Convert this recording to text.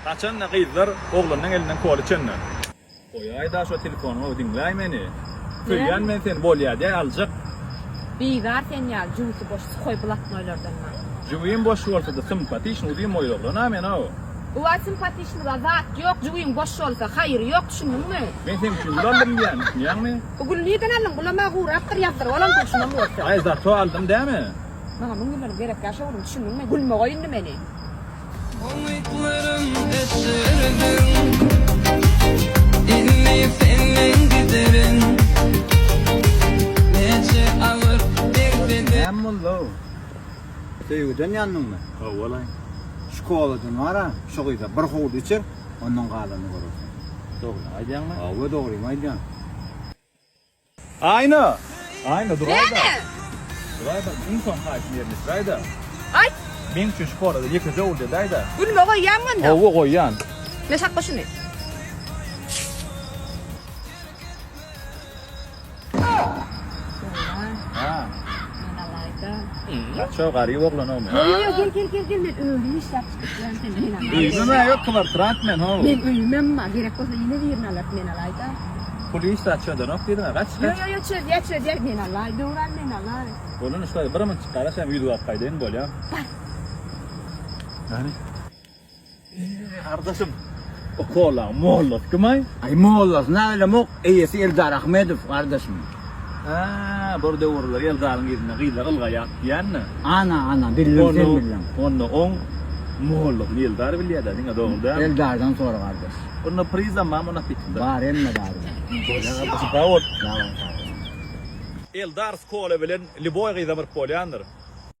Kaçanla kızlar oğlanın elinden kolu çönnür. Oy da şu telefonu dinlay meni. Tüyen men sen bolýar alacak. Bigar sen ya juusu boş koy bulatmaylardan mı? Juvim boş bolsa da sympatik şunu diýip oýlaglan men o. Bu sympatik da zat yok, juuyun boş olsa hayır yok düşündünmi? Men sen şu bulandım diýen, ýa-ni? Bugün niýeden aldyň? Bulama gurak kır ýapdyr, olam düşündüm bolsa. Ay zat aldım dämi? Bana bunu bilen gerek ýaşa bolum düşündünmi? Gülme goýundy meni. Umutlarım eserdin, dinleyip senden giderin. Nece ağır derdini. Emullo. Sevgiden yandın mı? Ha walay. Şkoladan var ha, şoğuyda bir hoğdu içer, ondan qalanı görürsün. Doğru, aýdýanmy? Awa doğruyum aydan. Ayna. Ayna durayda. Nene? Durayda insan haýsy ýerine durayda. Ay, Men şu şkolada ýekde oldy daýda. gülme goýýanmyn da. Hawa goýýan. Ne sakpa şunu? Ha. Mana layda. Kaço gary oglan o men. Yo gel men öldüm işlep çıkıp sen mena. Öýüme ýok kimar trant men ho. Men öýmem ma gerek bolsa ýine birini alat men alayda. Polis taçadan ok diýdiňa kaç Yo kaç. yo çöz men alayda uran men alay. Bolun işte bir min çıkaraşam video atpaýdyn bolýar. Yani. Kardeşim. O kola, mollot kımay? Ay mollas, ne öyle mok, iyisi Eldar Ahmedov kardeşim. Ha, burada uğurlar Eldar'ın yerine gıyla kılgaya diýänni. Ana, bildim sen bildim. Onu on mollot Eldar bilýär da, diňe doğru. Eldar'dan sonra kardeş. Onu prizam mamuna pitdi. Var emme darı. Bolýar, başy bawot. Eldar skola bilen Liboy gyzamyr bolýandyr.